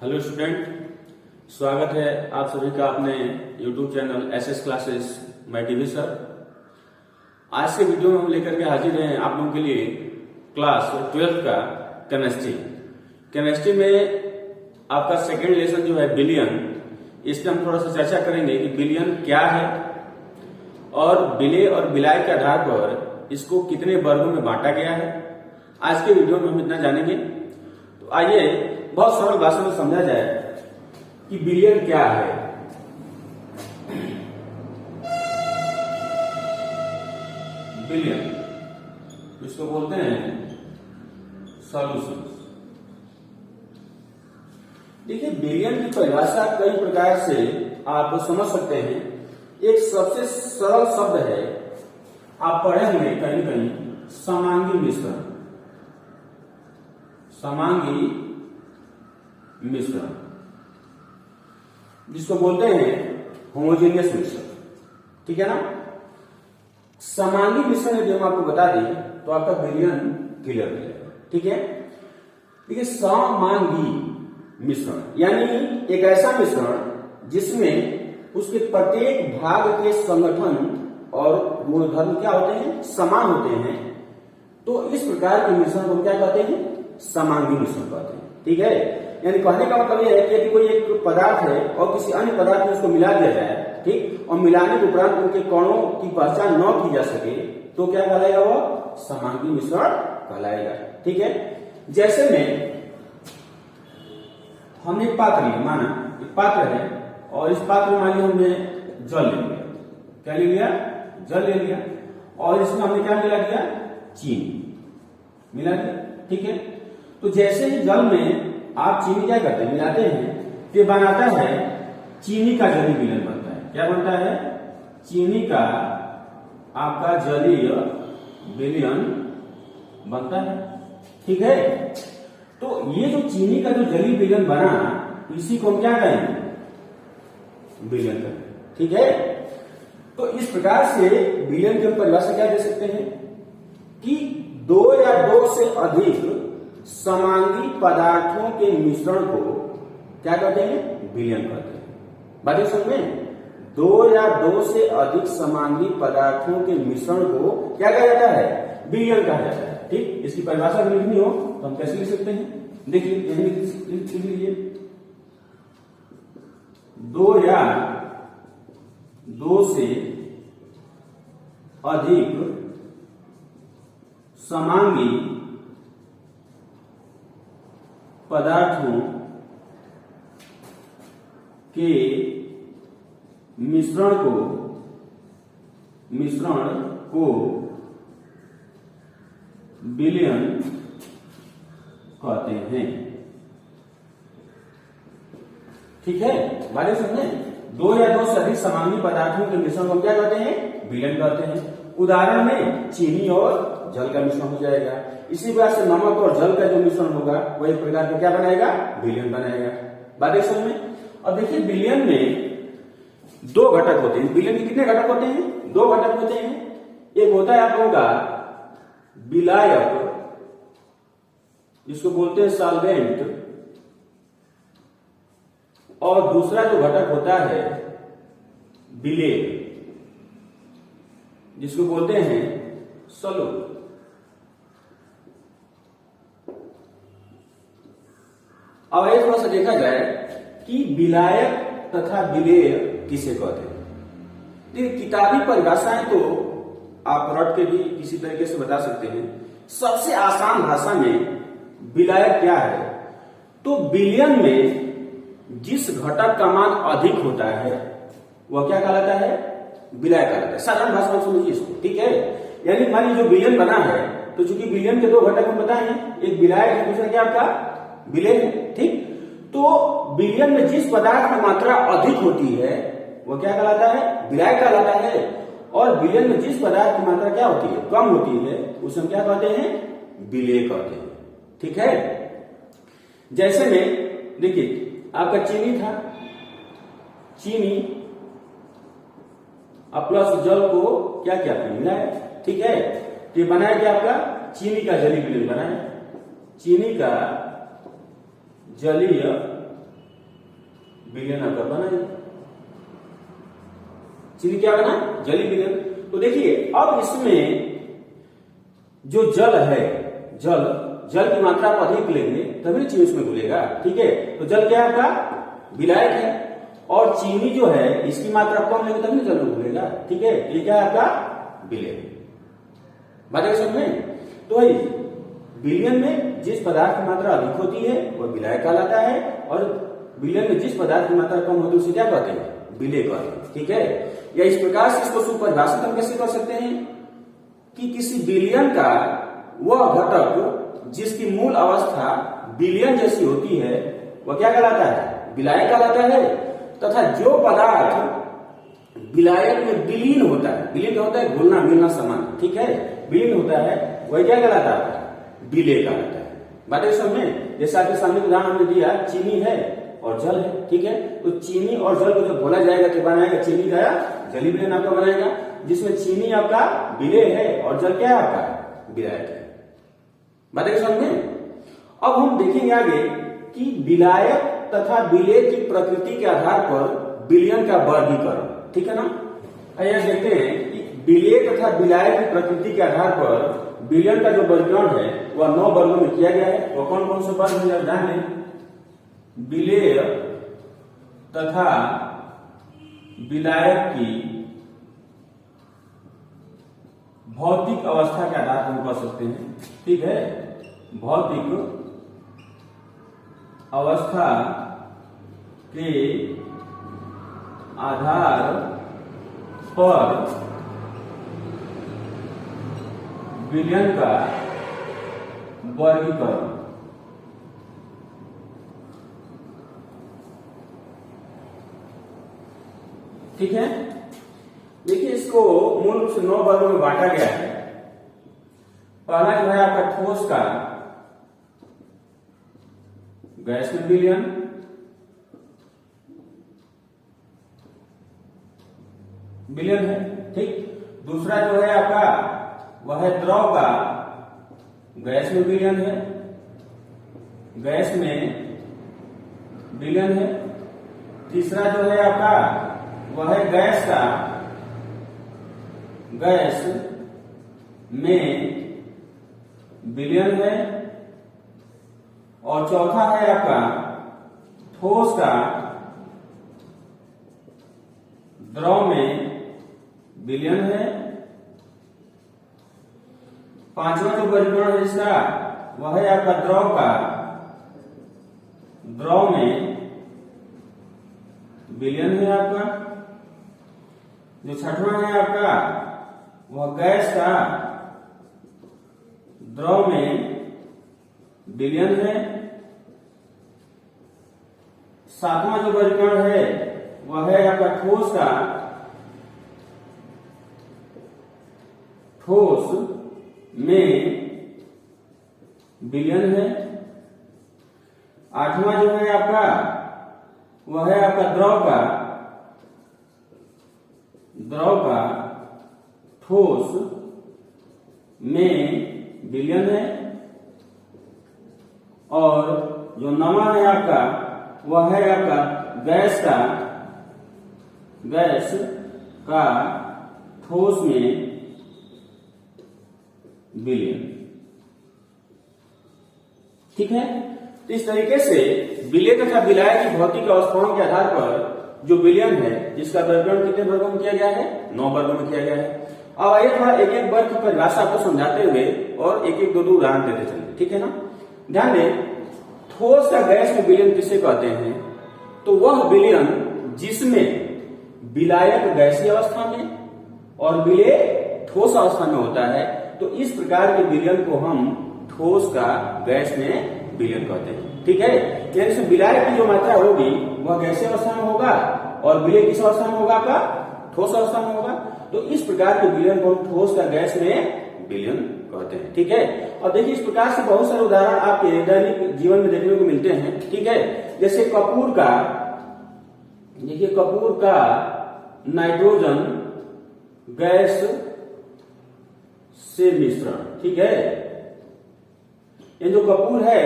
Hello student, स्वागत है आप सभी का अपने YouTube चैनल एसएस क्लासेस मैं टीवी सर। आज के वीडियो में हम लेकर के हाजिर हैं आप लोगों के लिए क्लास 12th का केमिस्ट्री में आपका सेकेंड लेसन जो है बिलियन। इस पर हम थोड़ा सा चर्चा करेंगे कि बिलियन क्या है और विलय और विलाय के आधार पर इसको कितने वर्गों में बांटा गया है। आज के वीडियो में हम इतना जानेंगे। तो आइए बहुत सरल भाषा में समझा जाए कि बिलियन क्या है। बिलियन इसको बोलते हैं सॉल्यूशन। देखिए, बिलियन की परिभाषा कई प्रकार से आप समझ सकते हैं। एक सबसे सरल शब्द है, आप पढ़े होंगे कहीं कहीं, समांगी मिश्रण। समांगी मिश्रण जिसको बोलते हैं होमोजेनियस मिश्रण, ठीक है ना। समांगी मिश्रण यदि हम आपको बता दें तो आपका बिलियन क्लियर हो जाएगा, ठीक है। देखिए, समांगी मिश्रण यानी एक ऐसा मिश्रण जिसमें उसके प्रत्येक भाग के संगठन और गुणधर्म क्या होते हैं, समान होते हैं। तो इस प्रकार के मिश्रण को क्या कहते हैं, समांगी मिश्रण कहते हैं, ठीक है। यानी कहने का मतलब यह है कि यदि कोई एक पदार्थ है और किसी अन्य पदार्थ में उसको मिला दिया जाए, ठीक, और मिलाने के उपरांत उनके कणों की पहचान न की जा सके तो क्या कहलाएगा, वो समांगी मिश्रण कहलाएगा, ठीक है। जैसे में हमने एक पात्र लिया, माना एक पात्र है और इस पात्र में मान लिया हमने जल ले लिया। क्या ले लिया, जल ले लिया और इसमें हमने क्या मिला दिया, चीनी मिला दिया, ठीक है। तो जैसे ही जल में आप चीनी क्या करते हैं, मिलाते हैं, तो बनाता है चीनी का जलीय विलयन बनता है। क्या बनता है, चीनी का आपका जलीय विलयन बनता है, ठीक है। तो ये जो चीनी का जो जलीय विलयन बना, इसी को हम क्या कहेंगे, विलयन कहेंगे, ठीक है। तो इस प्रकार से विलयन की परिभाषा क्या दे सकते हैं कि दो या दो से अधिक समांगी पदार्थों के मिश्रण को क्या कहते हैं, विलयन कहते हैं। बात समझ में, दो या दो से अधिक समांगी पदार्थों के मिश्रण को क्या कहा जाता है, विलयन कहा जाता है, ठीक। इसकी परिभाषा अगर लिखनी हो तो हम कैसे लिख सकते हैं, देखिए यही लिख लीजिए, दो या दो से अधिक समांगी पदार्थों के मिश्रण को विलयन कहते हैं, ठीक है। बात समझे, दो या दो से अधिक समांगी पदार्थों के मिश्रण को क्या कहते हैं, विलयन कहते हैं। उदाहरण में चीनी और जल का मिश्रण हो जाएगा। इसी प्रकार से नमक और जल का जो मिश्रण होगा वो एक प्रकार का क्या बनाएगा, विलयन बनाएगा। बात समझ में। अब देखिए, विलयन में दो घटक होते हैं। विलयन के कितने घटक होते हैं, दो घटक होते हैं। एक होता है आप लोगों का विलायक, जिसको बोलते हैं सॉल्वेंट, और दूसरा जो घटक होता है विलेय, जिसको बोलते हैं सॉल्यूट। अब ये थोड़ा सा देखा जाए कि विलायक तथा विलेय किसे कहते हैं। देखिए, किताबी परिभाषाएं तो आप रट के भी किसी तरीके से बता सकते हैं। सबसे आसान भाषा में विलायक क्या है, तो विलयन में जिस घटक का मान अधिक होता है वह क्या कहलाता है, विलायक कहलाता है। साधारण भाषा में समझिए इसको, ठीक है। यानी मान लीजिए जो विलयन बना है, तो चूंकि विलयन के दो घटक हम बताए हैं, एक विलायक है, दूसरा क्या आपका विलेय है, ठीक। तो विलयन में जिस पदार्थ की मात्रा अधिक होती है वह क्या कहलाता है, विलायक कहलाता है। और विलयन में जिस पदार्थ की मात्रा क्या होती है, कम होती है, उसे हम क्या कहते हैं, विलेय कहते हैं, ठीक है। जैसे में देखिए, आपका चीनी था, चीनी अब प्लस जल को क्या क्या मिलाया, ठीक है। तो ये बनाया क्या आपका, चीनी का जलीय विलयन बनाए, चीनी का जलीय विलयन आपका बना ही। चीनी क्या बना? जली विलयन। तो देखिए अब इसमें जो जल है, जल की मात्रा आप अधिक लेंगे तभी चीनी उसमें घुलेगा, ठीक है। तो जल क्या है आपका? विलायक है, और चीनी जो है इसकी मात्रा कम लेंगे तभी जल में घुलेगा, ठीक है। ये क्या है आपका? विलयन। बात है समझ में? तो विलयन में जिस पदार्थ की मात्रा अधिक होती है वह विलायक कहलाता है, और विलयन में जिस पदार्थ की मात्रा कम होती है उसे क्या कहते हैं? विलेय कहते हैं, ठीक है। या इस प्रकार से इसको सुपरिभाषित हम कैसे कर सकते हैं कि किसी विलयन का वह घटक जिसकी मूल अवस्था विलयन जैसी होती है वह क्या कहलाता है? विलायक कहलाता है, तथा जो पदार्थ विलायक में विलीन होता है, विलीन होता है घुलना मिलना समान, ठीक है, विलीन होता है वह क्या कहलाता है? विलेय कहलाता है। बातें समझ? जैसा आपके सामने उदाहरण हमने दिया, चीनी है और जल है, ठीक है। तो चीनी और जल को जब घोला जाएगा तो बनाएगा चीनी का जली विलयन आपका बनाएगा, जिसमें चीनी आपका विलेय है और जल क्या है आपका? विलायक है। बातें समझ में? अब हम देखेंगे आगे कि विलायक तथा विलेय की प्रकृति के आधार पर विलयन का वर्गीकरण, ठीक है ना। आइए देखते हैं कि विलेय तथा विलायक की प्रकृति के आधार पर विलयन का जो वर्गीकरण है वह 9 वर्गों में किया गया है। वो कौन कौन से वर्ग है ध्यान दें? विलेय तथा विलायक की भौतिक अवस्था के आधार पर हम कर सकते हैं, ठीक है। भौतिक अवस्था के आधार पर विलयन का वर्गीकरण, ठीक है। देखिए इसको मूल रूप से 9 वर्गों में बांटा गया है। पहला जो है आपका ठोस का गैस में विलयन, है, ठीक। दूसरा जो है आपका वह है द्रव का गैस में विलयन है, गैस में विलयन है। तीसरा जो है आपका वह है गैस का गैस में विलयन है, और चौथा है आपका ठोस का द्रव में विलयन है। पांचवा जो वर्गीकरण है इसका वह है आपका द्रव में विलयन है आपका। जो छठवां है आपका वह गैस का द्रव में विलयन है। सातवां जो वर्गीकरण है वह है आपका ठोस में विलयन है। आठवां जो है आपका वह है आपका द्रव का ठोस में विलयन है। और जो नवा है आपका वह है आपका गैस का ठोस में विलयन, ठीक है। तो इस तरीके से विलेय तथा विलायक की भौतिक अवस्थाओं के आधार पर जो विलयन है जिसका वर्गीकरण कितने वर्गों में किया गया है? 9 वर्गों में किया गया है। अब आइए थोड़ा एक एक वर्ग की परिभाषा आपको समझाते हुए और एक एक दो उदाहरण देते चलिए, ठीक है ना। ध्यान दें, ठोस का गैस में विलयन किसे कहते हैं? तो वह विलयन जिसमें विलायक गैसीय अवस्था में और विलेय ठोस अवस्था में होता है। तो इस प्रकार के विलयन को हम ठोस का गैस में विलयन कहते हैं, ठीक है। यानी विलायक की जो मात्रा होगी वह गैसीय अवस्था में होगा और विलेय किस अवस्था में होगा? आपका ठोस अवस्था में होगा। तो इस प्रकार के विलयन को हम ठोस का गैस में विलयन कहते हैं, ठीक है। और देखिए इस प्रकार से बहुत सारे उदाहरण आपके दैनिक जीवन में देखने को मिलते हैं, ठीक है। जैसे कपूर का, देखिए कपूर का नाइट्रोजन गैस से मिश्रण, ठीक है। ये जो कपूर है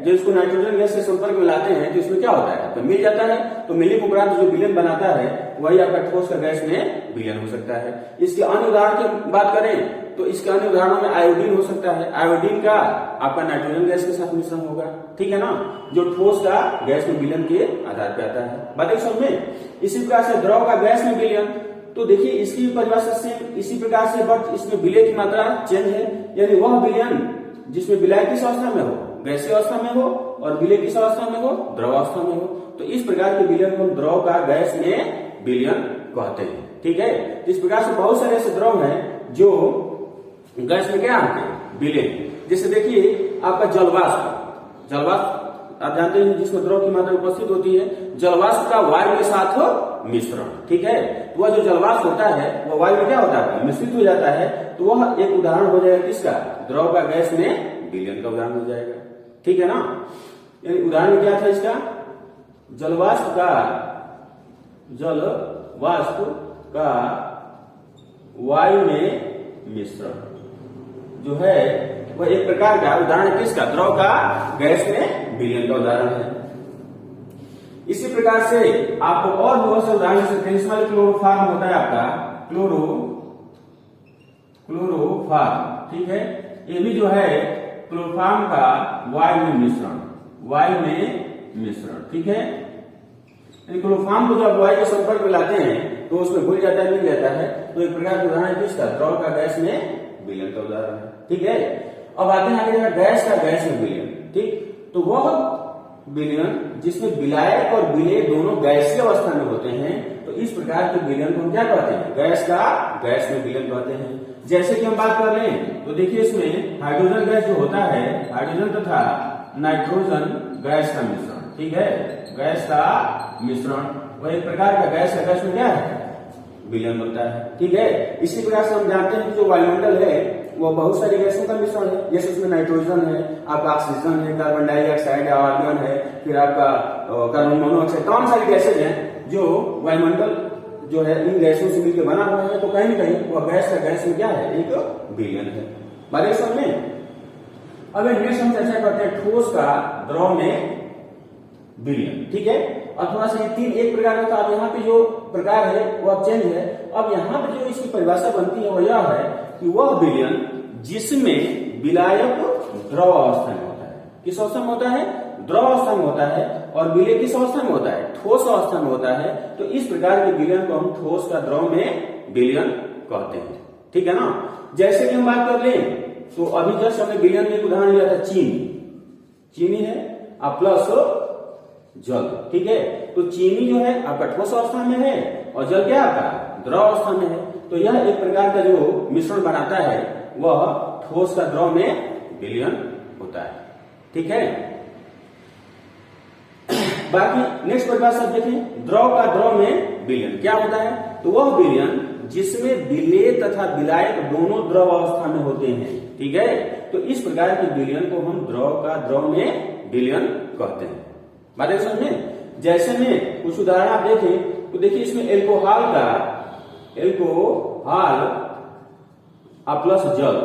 जो इसको नाइट्रोजन गैस के संपर्क में लाते हैं तो इसमें क्या होता है, तो मिल जाता है। तो मिलने उपरांत जो विलयन बनाता है वही आपका ठोस का गैस में विलयन हो सकता है। इसके अन्य उदाहरण की बात करें तो इसके अन्य उदाहरणों में आयोडीन हो सकता है। आयोडीन का आपका नाइट्रोजन गैस के साथ मिश्रण होगा, ठीक है ना, जो ठोस का गैस में विलयन के आधार पर आता है। बात समझ में। इसी प्रकार से द्रव का गैस में विलयन, तो देखिए इसकी परिभाषा से इसी प्रकार से, बट इसमें विलय की मात्रा चेंज है, यानी वह विलयन जिसमें विलय किस अवस्था में हो, गैसीय अवस्था में हो, और विलय किस अवस्था में हो, द्रव अवस्था में हो। तो इस प्रकार के विलयन को हम द्रव का गैस में विलयन कहते हैं, ठीक है। इस प्रकार से बहुत सारे ऐसे द्रव हैं जो गैस में क्या आते हैं, विलय। जैसे देखिए आपका जलवाष्प, जलवाष्प आप जानते हैं जिसमें द्रव की मात्रा उपस्थित होती है, जलवाष्प का वायु के साथ मिश्रण, ठीक है। तो वह जो जलवाष्प होता है वह वायु में क्या होता है, मिश्रित हो जाता है। तो वह एक उदाहरण हो जाएगा किसका, द्रव का गैस में विलयन का उदाहरण हो जाएगा, ठीक है ना। यानी उदाहरण क्या था इसका, जलवाष्प का वायु में मिश्रण जो है वह एक प्रकार का उदाहरण किसका, द्रव का गैस में विलयन का उदाहरण है। इसी प्रकार से आपको और बहुत से उदाहरण सकते हैं। इसमें क्लोरोफॉर्म होता है आपका, क्लोरोफॉर्म, ठीक है। ये भी जो है क्लोरोफॉर्म का वायु में मिश्रण, ठीक है। क्लोरोफॉर्म को जब वायु के संपर्क में लाते हैं तो उसमें घुल जाता है, मिल जाता है। तो एक प्रकार का उदाहरण किसका, द्रव का गैस में विलयन का उदाहरण है, ठीक है। अब आते हैं आगे गैस का गैस में विलयन, ठीक। तो वह विलयन जिसमें विलायक और विलेय दोनों गैसीय अवस्था में होते हैं, तो इस प्रकार के विलयन को हम क्या कहते हैं, गैस का गैस में विलयन कहते हैं। जैसे कि हम बात कर लें तो देखिए इसमें हाइड्रोजन गैस जो होता है, हाइड्रोजन तथा नाइट्रोजन गैस का मिश्रण, ठीक है, गैस का मिश्रण, वह एक प्रकार का गैस का गैस में क्या है, विलयन बनता है, ठीक है। इसी प्रकार से हम जानते हैं कि जो वायुमंडल है वो बहुत सारी गैसों का मिश्रण है। जैसे उसमें नाइट्रोजन है, आपका ऑक्सीजन है, कार्बन डाइऑक्साइड है, आर्गन है, फिर आपका कार्बन मोनोऑक्साइड, तमाम सारी गैसेज हैं जो वायुमंडल जो है इन गैसों से मिलकर बना हुआ है। तो कहीं न कहीं वह गैस का गैस में क्या है, एक विलयन है। बात समझ में। अब नेक्स्ट हम चर्चा करते हैं ठोस का द्रव में विलयन, ठीक है। और थोड़ा सा तीन एक प्रकार का, अब यहाँ पे जो प्रकार है वो अब चेंज है। अब यहाँ पे जो इसकी परिभाषा बनती है वो यह है कि वह विलयन जिसमें विलायक द्रव अवस्था में होता है, किस अवस्था में होता है, द्रव अवस्था में होता है, और विलय किस अवस्था में होता है, ठोस अवस्था में होता है। तो इस प्रकार के विलयन को हम ठोस का द्रव में विलयन कहते हैं, ठीक है ना। जैसे कि हम बात कर लें तो अभी जस्ट हमने विलयन में एक उदाहरण लिया था, चीनी है प्लस जल, ठीक है। तो चीनी जो है आपका ठोस अवस्था में है और जल क्या आपका द्रव अवस्था में है। तो यह एक प्रकार का जो मिश्रण बनाता है वह ठोस का द्रव में विलयन होता है, ठीक है। बाकी नेक्स्ट परिभाषा देखें, द्रव का द्रव में विलयन क्या होता है, तो वह विलयन जिसमें विलेय तथा विलायक दोनों द्रव अवस्था में होते हैं, ठीक है। तो इस प्रकार के विलयन को हम द्रव का द्रव में विलयन कहते हैं। बातें समझ में। जैसे में कुछ उदाहरण आप देखें तो देखिए इसमें एल्कोहल प्लस जल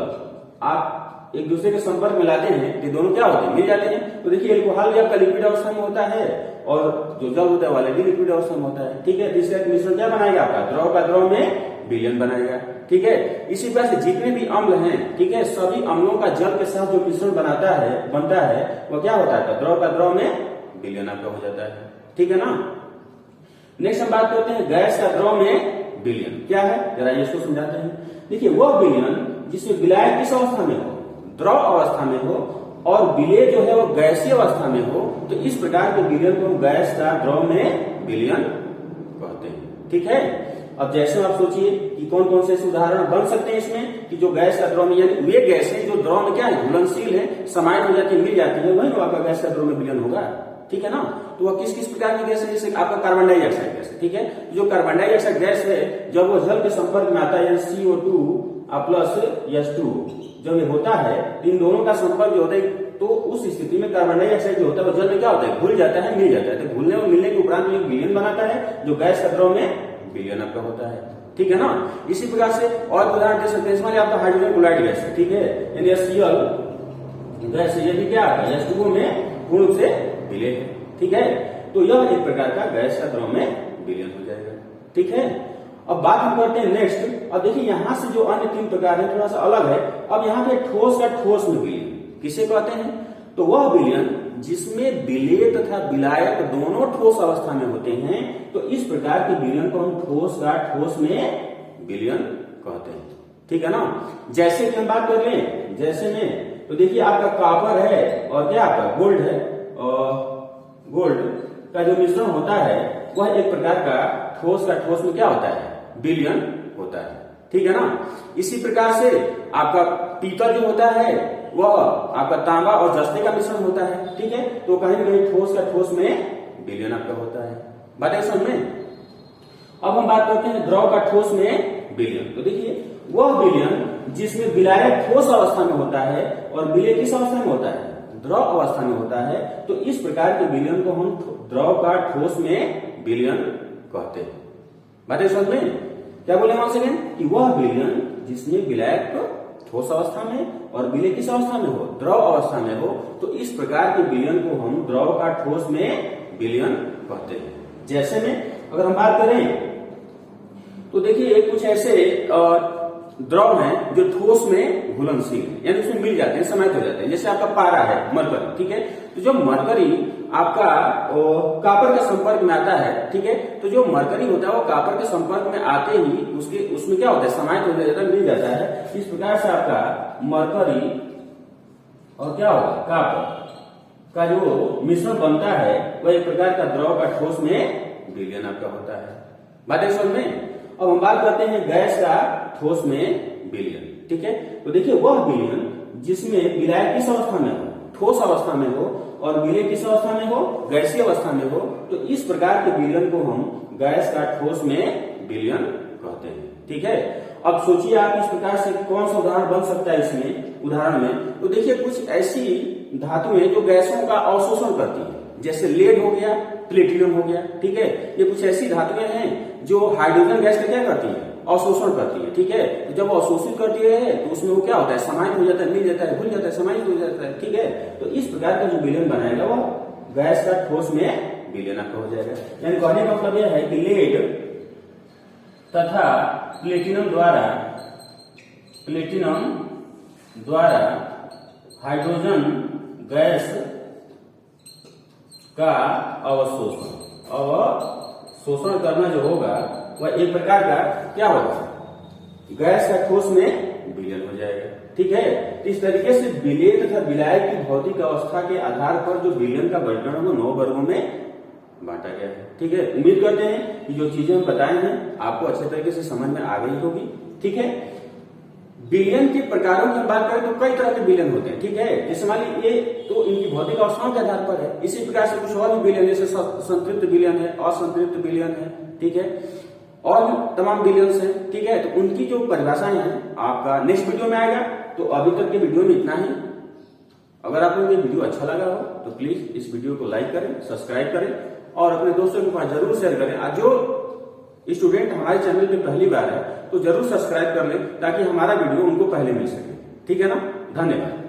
आप एक दूसरे के संपर्क में लाते हैं तो दोनों क्या होते हैं, मिल जाते हैं। तो देखिए एल्कोहल या लिक्विड अवस्था में होता है और जो जल होता है वाले भी लिक्विड अवस्था में होता है, ठीक है। तीसरा मिश्रण क्या बनाएगा आपका, द्रव का द्रव में विलयन बनाएगा, ठीक है। इसी प्रकार से जितने भी अम्ल हैं, ठीक है, सभी अम्लों का जल के साथ जो मिश्रण बनता है वो क्या होता है, द्रव का द्रव में विलयन आपका हो जाता है, ठीक है ना। नेक्स्ट हम बात करते हैं गैस का द्रव में विलयन क्या है, जरा इसको समझाते हैं। देखिए वह विलयन जिसमें विलायक किस अवस्था में हो, द्रव अवस्था में हो, और विलेय जो है वो गैसीय अवस्था में हो। तो इस प्रकार के विलयन को हम गैस का द्रव में विलयन कहते हैं, ठीक है। अब जैसे आप सोचिए कि कौन कौन से उदाहरण बन सकते हैं इसमें कि जो गैस का द्रव में, यानी वे गैसें जो द्रव में क्या है, घुलनशील है, समायन हो जाती है, मिल जाती है, वही आपका गैस का द्रव में विलयन होगा, ठीक है ना। तो वह किस किस प्रकार की गैस है, जैसे आपका कार्बन डाइऑक्साइड गैस है, ठीक है। जो कार्बन डाइऑक्साइड गैस है जब वो जल के संपर्क में आता है, CO2 प्लस H2 जब ये होता है, इन दोनों का संपर्क जो होता है, तो उस स्थिति में कार्बन डाइऑक्साइड जो होता है वो जल में क्या होता है, घुल जाता है, मिल जाता है। तो घुलने और मिलने के उपरांत एक विलयन बनाता है जो गैस का द्रव में विलयन आपका होता है, ठीक है ना। इसी प्रकार से और उदाहरण दे सकते हैं, इसमें आपका हाइड्रोजन क्लोराइड गैस है, ठीक है, यानी HCl गैस, ये भी क्या है, H2O में गुण से विलय है। ठीक है, तो यह एक प्रकार का गैस या द्रव में विलयन हो जाएगा। ठीक है, अब बात हम करते हैं नेक्स्ट। अब देखिए यहां से जो अन्य 3 प्रकार है थोड़ा सा अलग है। अब यहाँ पे ठोस का ठोस में विलयन किसे कहते हैं? तो वह विलयन जिसमें विलेय तथा विलायक दोनों ठोस अवस्था में होते हैं, तो इस प्रकार के विलयन को हम ठोस का ठोस में विलयन कहते हैं। ठीक है ना। जैसे कि हम बात कर लें, जैसे में तो देखिए आपका कॉपर है और क्या आपका गोल्ड है, और गोल्ड का जो मिश्रण होता है वह एक प्रकार का ठोस का ठोस में क्या होता है? विलयन होता है। ठीक है ना। इसी प्रकार से आपका पीतल जो होता है वह आपका तांबा और जस्ते का मिश्रण होता है। ठीक है, तो कहीं न कहीं ठोस का ठोस में विलयन आपका होता है। बात है समझ में। अब हम बात करते हैं द्रव का ठोस में विलयन। तो देखिए वह विलयन जिसमें विलायक ठोस अवस्था में होता है और विलेय किस अवस्था में होता है? द्रव अवस्था में होता है। तो इस प्रकार के विलयन को हम द्रव का ठोस में विलयन कहते हैं। बात है समझ में। क्या बोले वहां से कि वह विलयन जिसमें विलायक ठोस अवस्था में और विलेय किस अवस्था में हो? द्रव अवस्था में हो। तो इस प्रकार के विलयन को हम द्रव का ठोस में विलयन कहते हैं। जैसे में अगर हम बात करें तो देखिए कुछ ऐसे द्रव हैं जो ठोस में घुलनशील है, यानी उसमें मिल जाते हैं, समाहित हो जाते हैं। जैसे आपका पारा है, मरकरी। ठीक है, तो जो मरकरी आपका कॉपर के संपर्क में आता है, ठीक है, तो जो मरकरी होता है वो कॉपर के संपर्क में आते ही उसमें क्या होता है? समाहित हो जाता है, मिल जाता है। इस प्रकार से आपका मरकरी और क्या होगा? कॉपर का जो मिश्रण बनता है वह एक प्रकार का द्रव का ठोस में विलयन आपका होता है। बात है समझ में। अब हम बात करते हैं गैस का ठोस में विलयन। ठीक है, तो देखिए वह विलयन जिसमें विलायक किस अवस्था में हो? ठोस अवस्था में हो, और विलेय किस अवस्था में हो? गैसीय अवस्था में हो। तो इस प्रकार के विलयन को हम गैस का ठोस में विलयन कहते हैं। ठीक है, अब सोचिए आप इस प्रकार से कौन सा उदाहरण बन सकता है इसमें उदाहरण में। तो देखिए कुछ ऐसी धातुएं जो गैसों का अवशोषण करती है, जैसे लेड हो गया, प्लेटिनम हो गया। ठीक है, ये कुछ ऐसी धातुएं हैं जो हाइड्रोजन गैस का क्या करती है? अवशोषण करती है। ठीक है, तो जब अवशोषित करती है तो उसमें वो क्या होता है? समाहित हो जाता है, मिल जाता है, घुल जाता है, समाहित हो जाता है। ठीक है, तो इस प्रकार का जो विलयन बनाएगा वो गैस का ठोस में विलयन आपका हो जाएगा। यानी कहने का मतलब यह है कि लेड तथा प्लेटिनम द्वारा हाइड्रोजन गैस का अवशोषण करना जो होगा वह एक प्रकार का क्या होगा? गैस का ठोस में विलयन हो जाएगा। ठीक है, इस तरीके से विलेय तथा विलायक की भौतिक अवस्था के आधार पर जो विलयन का बंटन है वो 9 वर्गों में बांटा गया है। ठीक है, उम्मीद करते हैं कि जो चीजें हम बताए हैं आपको अच्छे तरीके से समझ में आ गई होगी। ठीक है, विलयन के प्रकारों की बात करें तो कई तरह के विलयन होते हैं। ठीक है, जैसे मान लीजिए ये तो इनकी भौतिक अवस्थाओं के आधार पर है। इसी प्रकार से कुछ और भी विलयन, जैसे संतृप्त विलयन है, असंतृप्त विलयन है। ठीक है, और भी तमाम विलयंस हैं। ठीक है, तो उनकी जो परिभाषाएं हैं आपका नेक्स्ट वीडियो में आएगा। तो अभी तक के वीडियो में इतना ही। अगर आपको ये वीडियो अच्छा लगा हो तो प्लीज इस वीडियो को लाइक करें, सब्सक्राइब करें और अपने दोस्तों के पास जरूर शेयर करें। आज जो स्टूडेंट हमारे चैनल पे पहली बार है तो जरूर सब्सक्राइब कर लें ताकि हमारा वीडियो उनको पहले मिल सके। ठीक है ना। धन्यवाद।